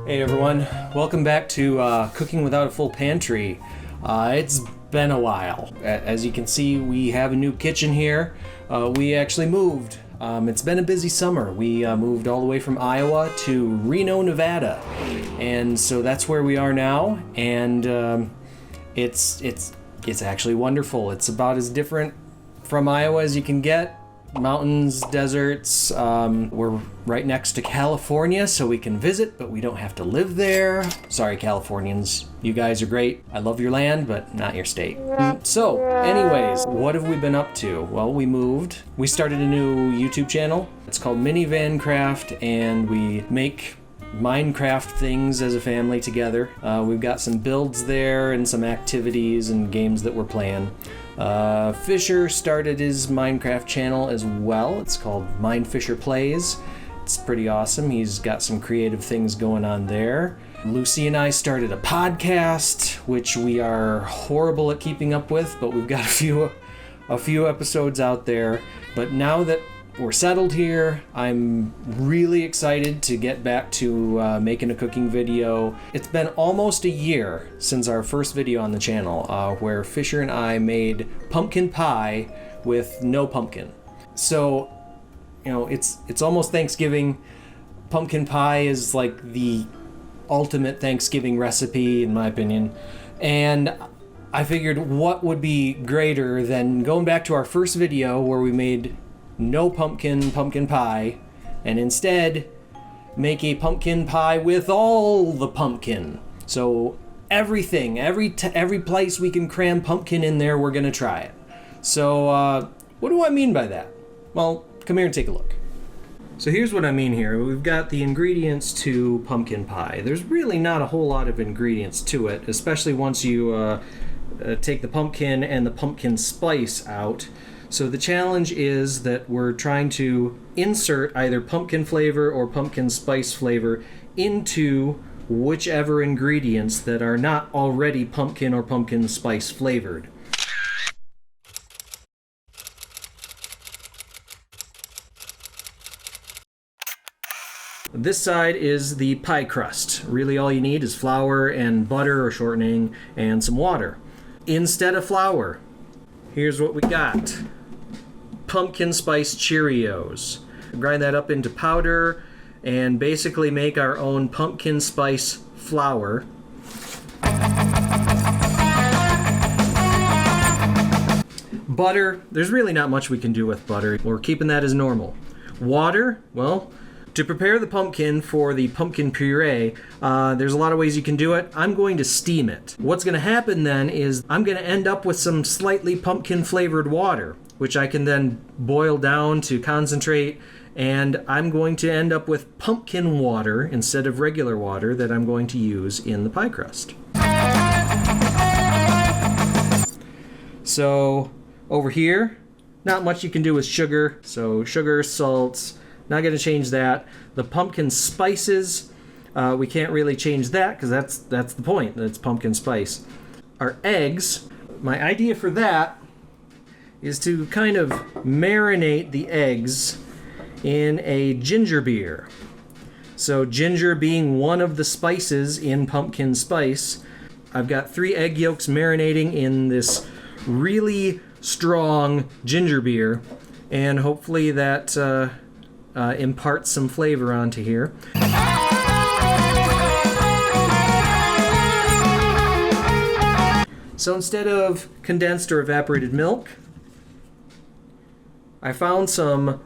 Hey everyone, welcome back to Cooking Without a Full Pantry. It's been a while. As you can see, we have a new kitchen here. We actually moved. It's been a busy summer. We moved all the way from Iowa to Reno, Nevada. And so that's where we are now, and it's actually wonderful. It's about as different from Iowa as you can get. Mountains, deserts. We're right next to California, so we can visit, but we don't have to live there. Sorry, Californians. You guys are great. I love your land, but not your state. So, anyways, what have we been up to? Well, we moved. We started a new YouTube channel. It's called MiniVanCraft, and we make Minecraft things as a family together. We've got some builds there and some activities and games that we're playing. Fisher started his Minecraft channel as well. It's called Fisher Plays. It's pretty awesome. He's got some creative things going on there. Lucy and I started a podcast, which we are horrible at keeping up with, but we've got a few episodes out there. But now that we're settled here, I'm really excited to get back to making a cooking video. It's been almost a year since our first video on the channel, where Fisher and I made pumpkin pie with no pumpkin. So, you know, it's almost Thanksgiving. Pumpkin pie is like the ultimate Thanksgiving recipe, in my opinion. And I figured what would be greater than going back to our first video where we made no pumpkin pie, and instead make a pumpkin pie with all the pumpkin. So everything, every place we can cram pumpkin in there, we're gonna try it. So what do I mean by that? Well, come here and take a look. So here's what I mean here. We've got the ingredients to pumpkin pie. There's really not a whole lot of ingredients to it, especially once you take the pumpkin and the pumpkin spice out. So the challenge is that we're trying to insert either pumpkin flavor or pumpkin spice flavor into whichever ingredients that are not already pumpkin or pumpkin spice flavored. This side is the pie crust. Really all you need is flour and butter or shortening and some water. Instead of flour, here's what we got. Pumpkin spice Cheerios. Grind that up into powder and basically make our own pumpkin spice flour. Butter, there's really not much we can do with butter. We're keeping that as normal. Water, well, to prepare the pumpkin for the pumpkin puree, there's a lot of ways you can do it. I'm going to steam it. What's going to happen then is I'm going to end up with some slightly pumpkin flavored water, which I can then boil down to concentrate, and I'm going to end up with pumpkin water instead of regular water that I'm going to use in the pie crust. So over here, not much you can do with sugar. So sugar, salt, not going to change that. The pumpkin spices, we can't really change that because that's the point. That's pumpkin spice. Our eggs, my idea for that is to kind of marinate the eggs in a ginger beer. So ginger being one of the spices in pumpkin spice, I've got 3 egg yolks marinating in this really strong ginger beer, and hopefully that imparts some flavor onto here. So instead of condensed or evaporated milk, I found some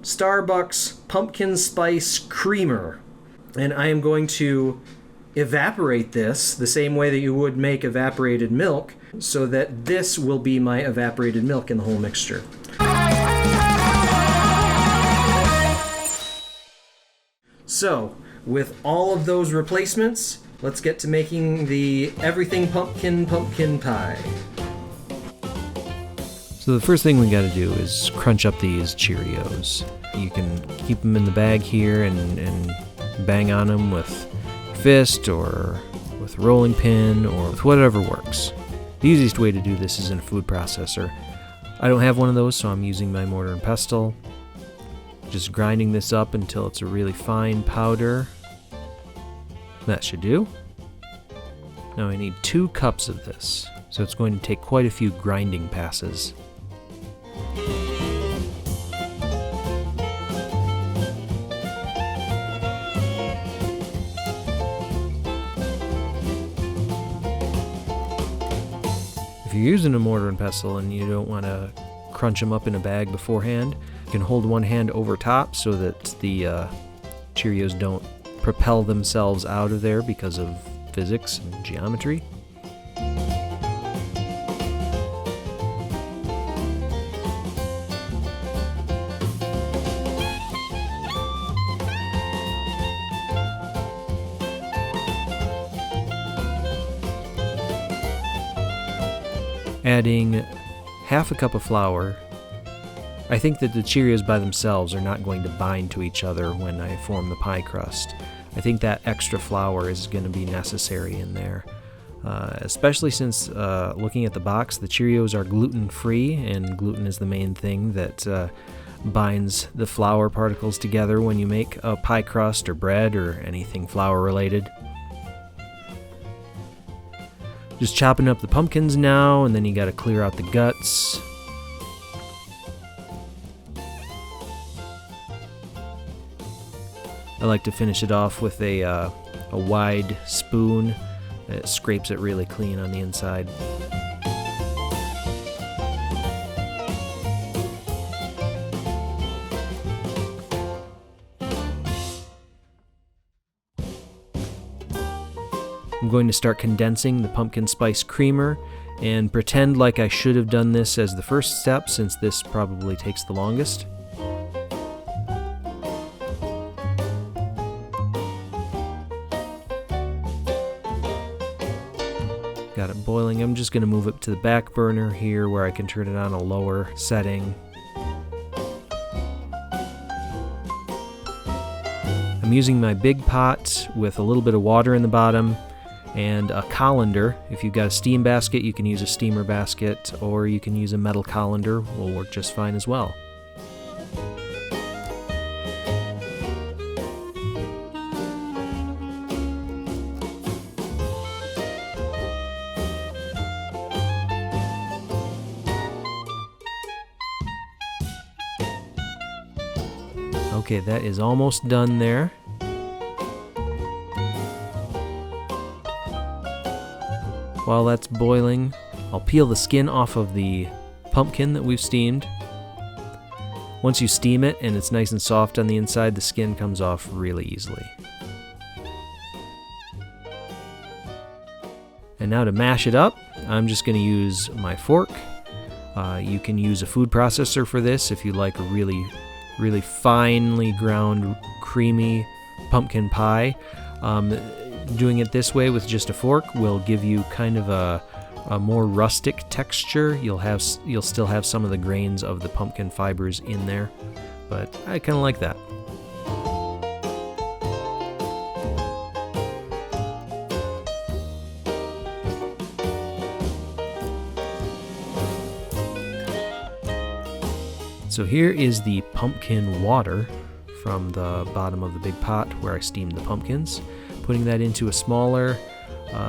Starbucks pumpkin spice creamer, and I am going to evaporate this the same way that you would make evaporated milk, so that this will be my evaporated milk in the whole mixture. So, with all of those replacements, let's get to making the everything pumpkin pie. So the first thing we gotta do is crunch up these Cheerios. You can keep them in the bag here and bang on them with fist or with rolling pin or with whatever works. The easiest way to do this is in a food processor. I don't have one of those, so I'm using my mortar and pestle. Just grinding this up until it's a really fine powder. That should do. Now I need 2 cups of this, so it's going to take quite a few grinding passes. If you're using a mortar and pestle and you don't want to crunch them up in a bag beforehand, you can hold one hand over top so that the Cheerios don't propel themselves out of there because of physics and geometry. Adding half a cup of flour. I think that the Cheerios by themselves are not going to bind to each other when I form the pie crust. I think that extra flour is going to be necessary in there. Especially since, looking at the box, the Cheerios are gluten-free, and gluten is the main thing that binds the flour particles together when you make a pie crust or bread or anything flour-related. Just chopping up the pumpkins now, and then you got to clear out the guts. I like to finish it off with a wide spoon that scrapes it really clean on the inside. I'm going to start condensing the pumpkin spice creamer and pretend like I should have done this as the first step, since this probably takes the longest. Got it boiling. I'm just going to move it to the back burner here where I can turn it on a lower setting. I'm using my big pot with a little bit of water in the bottom and a colander. If you've got a steam basket, you can use a steamer basket, or you can use a metal colander. Will work just fine as well. Okay, that is almost done there. While that's boiling, I'll peel the skin off of the pumpkin that we've steamed. Once you steam it and it's nice and soft on the inside, the skin comes off really easily. And now to mash it up, I'm just going to use my fork. You can use a food processor for this if you like a really finely ground, creamy pumpkin pie. Doing it this way with just a fork will give you kind of a more rustic texture. You'll still have some of the grains of the pumpkin fibers in there, but I kind of like that. So here is the pumpkin water from the bottom of the big pot where I steamed the pumpkins. Putting that into a smaller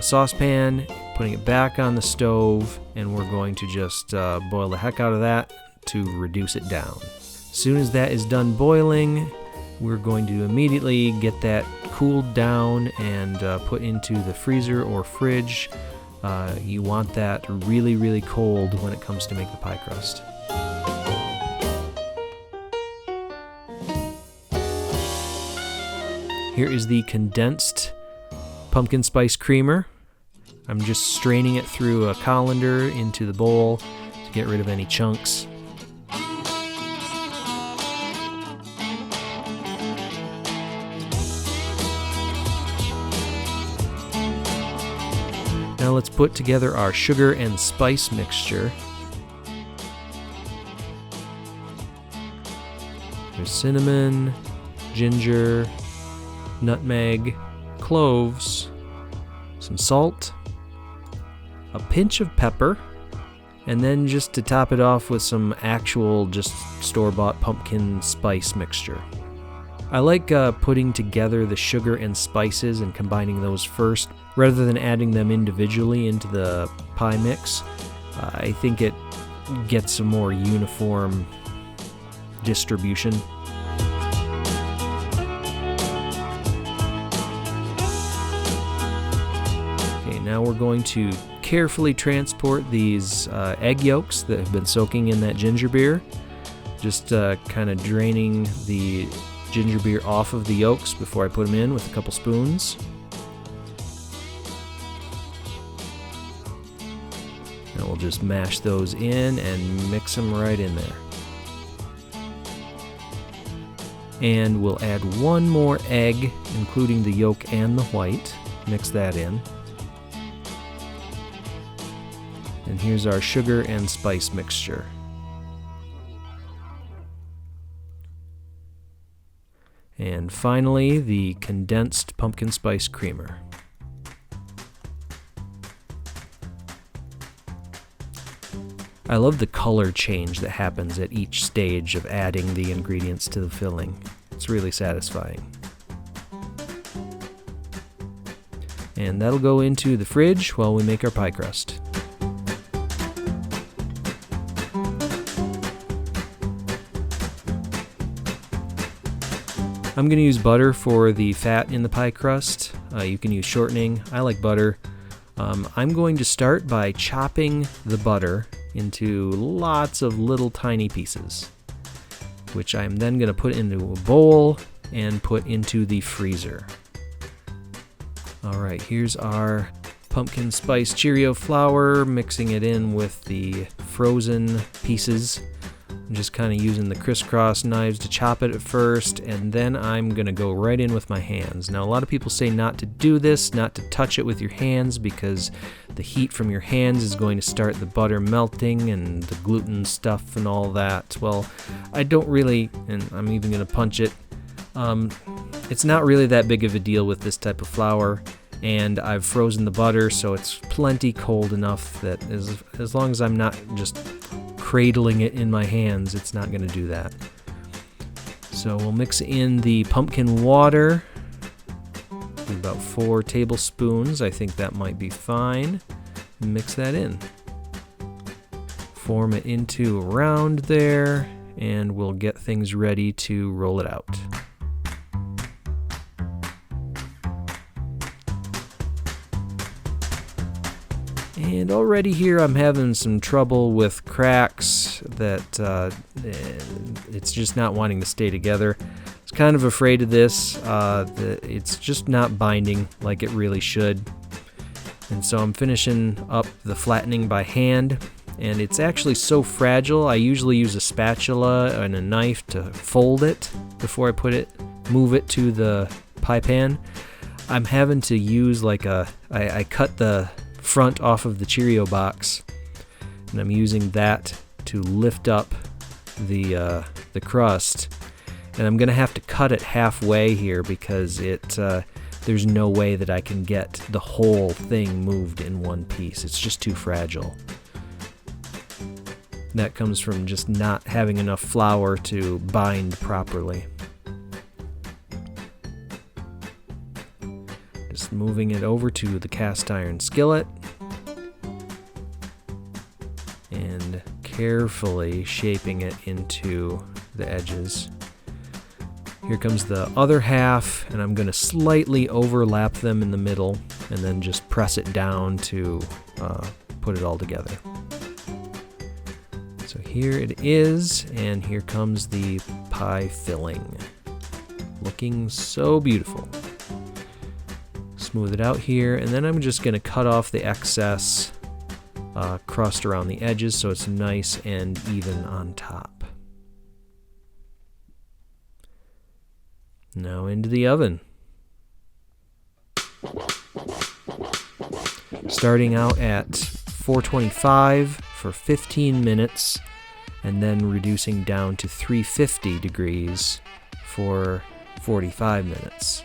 saucepan, putting it back on the stove, and we're going to just boil the heck out of that to reduce it down. As soon as that is done boiling, we're going to immediately get that cooled down and put into the freezer or fridge. You want that really cold when it comes to make the pie crust. Here is the condensed pumpkin spice creamer. I'm just straining it through a colander into the bowl to get rid of any chunks. Now let's put together our sugar and spice mixture. There's cinnamon, ginger, nutmeg, cloves, some salt, a pinch of pepper, and then just to top it off with some actual just store-bought pumpkin spice mixture. I like putting together the sugar and spices and combining those first, rather than adding them individually into the pie mix. I think it gets a more uniform distribution. Okay, now we're going to carefully transport these egg yolks that have been soaking in that ginger beer. Just kind of draining the ginger beer off of the yolks before I put them in with a couple spoons. And we'll just mash those in and mix them right in there. And we'll add one more egg, including the yolk and the white. Mix that in. And here's our sugar and spice mixture. And finally, the condensed pumpkin spice creamer. I love the color change that happens at each stage of adding the ingredients to the filling. It's really satisfying. And that'll go into the fridge while we make our pie crust. I'm going to use butter for the fat in the pie crust. You can use shortening. I like butter. I'm going to start by chopping the butter into lots of little tiny pieces, which I'm then going to put into a bowl and put into the freezer. Alright, here's our pumpkin spice Cheerio flour, mixing it in with the frozen pieces. I'm just kind of using the crisscross knives to chop it at first, and then I'm going to go right in with my hands. Now, a lot of people say not to do this, not to touch it with your hands, because the heat from your hands is going to start the butter melting and the gluten stuff and all that. Well, I don't really, and I'm even going to punch it. It's not really that big of a deal with this type of flour, and I've frozen the butter, so it's plenty cold enough that as long as I'm not just cradling it in my hands, it's not going to do that. So we'll mix in the pumpkin water, about 4 tablespoons. I think that might be fine. Mix that in. Form it into a round there, and we'll get things ready to roll it out. And already here I'm having some trouble with cracks that it's just not wanting to stay together. I was kind of afraid of this. It's just not binding like it really should. And so I'm finishing up the flattening by hand. And it's actually so fragile, I usually use a spatula and a knife to fold it before I move it to the pie pan. I'm having to use I cut the front off of the Cheerio box, and I'm using that to lift up the crust, and I'm gonna have to cut it halfway here because there's no way that I can get the whole thing moved in one piece. It's just too fragile. That comes from just not having enough flour to bind properly. Just moving it over to the cast iron skillet and carefully shaping it into the edges. Here comes the other half, and I'm going to slightly overlap them in the middle and then just press it down to put it all together. So here it is, and here comes the pie filling. Looking so beautiful. Smooth it out here, and then I'm just going to cut off the excess crust around the edges so it's nice and even on top. Now into the oven. Starting out at 425 for 15 minutes, and then reducing down to 350 degrees for 45 minutes.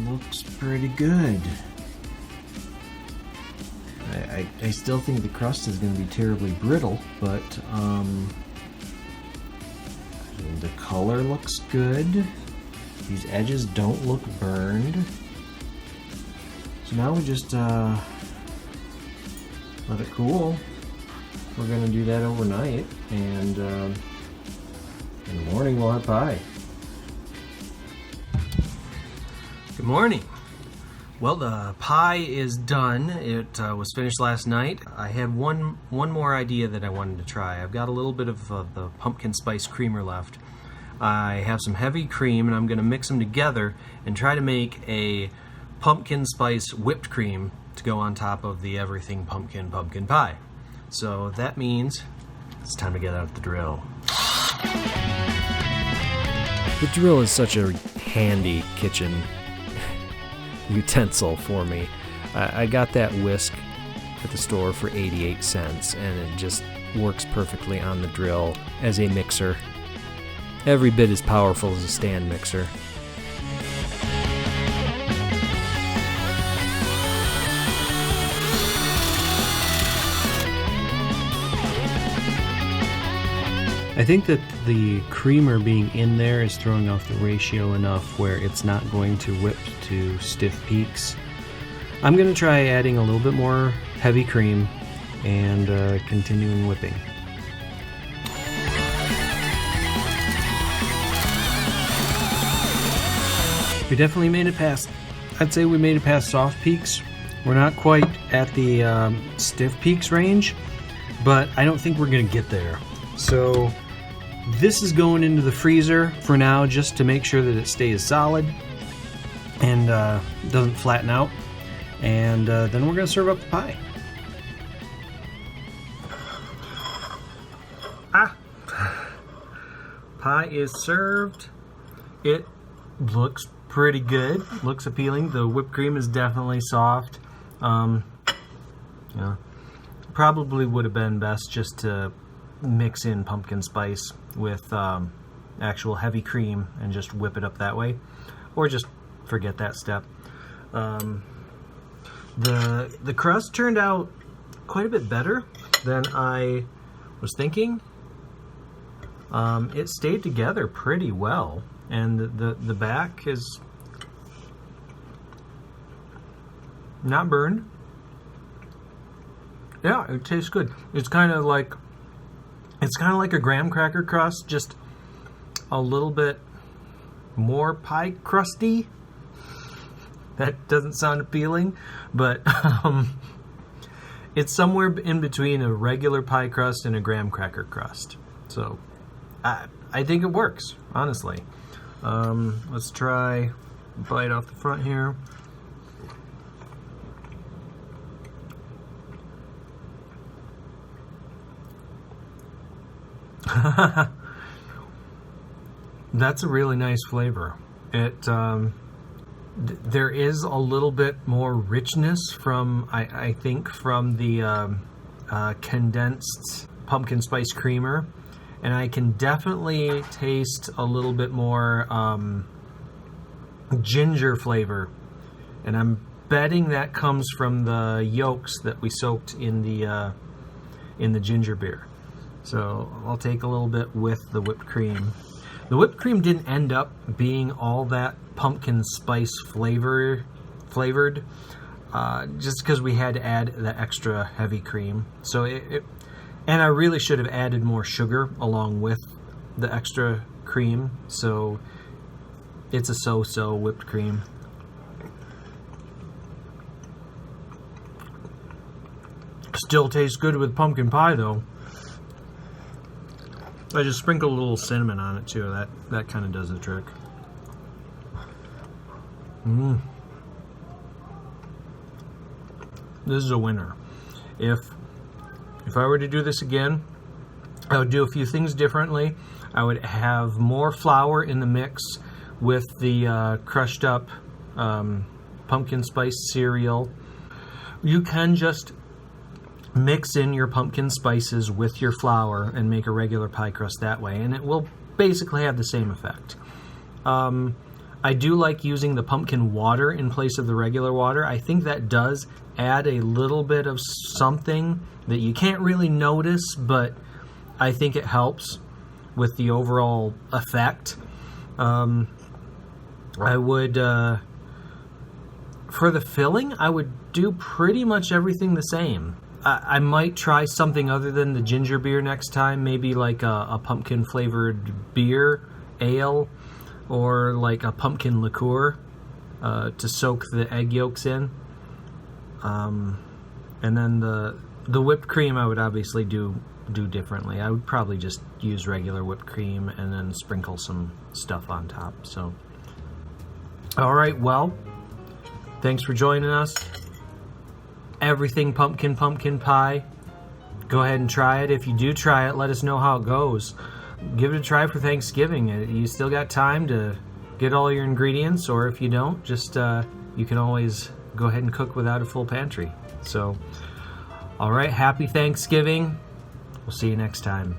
Looks pretty good. I still think the crust is going to be terribly brittle, but the color looks good. These edges don't look burned. So now we just let it cool. We're going to do that overnight, and in the morning we'll have pie. Good morning. Well, the pie is done. It was finished last night. I had one more idea that I wanted to try. I've got a little bit of the pumpkin spice creamer left. I have some heavy cream, and I'm going to mix them together and try to make a pumpkin spice whipped cream to go on top of the everything pumpkin pie. So that means it's time to get out the drill. The drill is such a handy kitchen utensil for me. I got that whisk at the store for 88 cents, and it just works perfectly on the drill as a mixer. Every bit as powerful as a stand mixer. I think that the creamer being in there is throwing off the ratio enough where it's not going to whip to stiff peaks. I'm going to try adding a little bit more heavy cream and continuing whipping. We definitely made it past, I'd say we made it past soft peaks. We're not quite at the stiff peaks range, but I don't think we're going to get there. So this is going into the freezer for now, just to make sure that it stays solid and doesn't flatten out. And then we're going to serve up the pie. Pie is served. It looks pretty good. Looks appealing. The whipped cream is definitely soft. Yeah, probably would have been best just to mix in pumpkin spice with actual heavy cream and just whip it up that way, or just forget that step. The crust turned out quite a bit better than I was thinking. It stayed together pretty well, and the back is not burned. Yeah, it tastes good. It's kind of like a graham cracker crust, just a little bit more pie crusty. That doesn't sound appealing, but it's somewhere in between a regular pie crust and a graham cracker crust. So I think it works, honestly. Let's try a bite off the front here. That's a really nice flavor. It there is a little bit more richness from I think from the condensed pumpkin spice creamer, and I can definitely taste a little bit more ginger flavor, and I'm betting that comes from the yolks that we soaked in the ginger beer. So I'll take a little bit with the whipped cream. The whipped cream didn't end up being all that pumpkin spice flavored, just because we had to add the extra heavy cream. So and I really should have added more sugar along with the extra cream. So it's a so-so whipped cream. Still tastes good with pumpkin pie though. I just sprinkled a little cinnamon on it too. That kind of does the trick. This is a winner. If I were to do this again, I would do a few things differently. I would have more flour in the mix with the crushed up pumpkin spice cereal. You can just mix in your pumpkin spices with your flour and make a regular pie crust that way, and it will basically have the same effect. I do like using the pumpkin water in place of the regular water. I think that does add a little bit of something that you can't really notice, but I think it helps with the overall effect. I would, for the filling, I would do pretty much everything the same. I might try something other than the ginger beer next time, maybe like a pumpkin flavored beer, ale, or like a pumpkin liqueur to soak the egg yolks in. And then the whipped cream I would obviously do differently. I would probably just use regular whipped cream and then sprinkle some stuff on top. So, all right, well, thanks for joining us. Everything pumpkin pie. Go ahead and try it. If you do try it, let us know how it goes. Give it a try for Thanksgiving. You still got time to get all your ingredients, or if you don't, just you can always go ahead and cook without a full pantry. So, all right, happy Thanksgiving. We'll see you next time.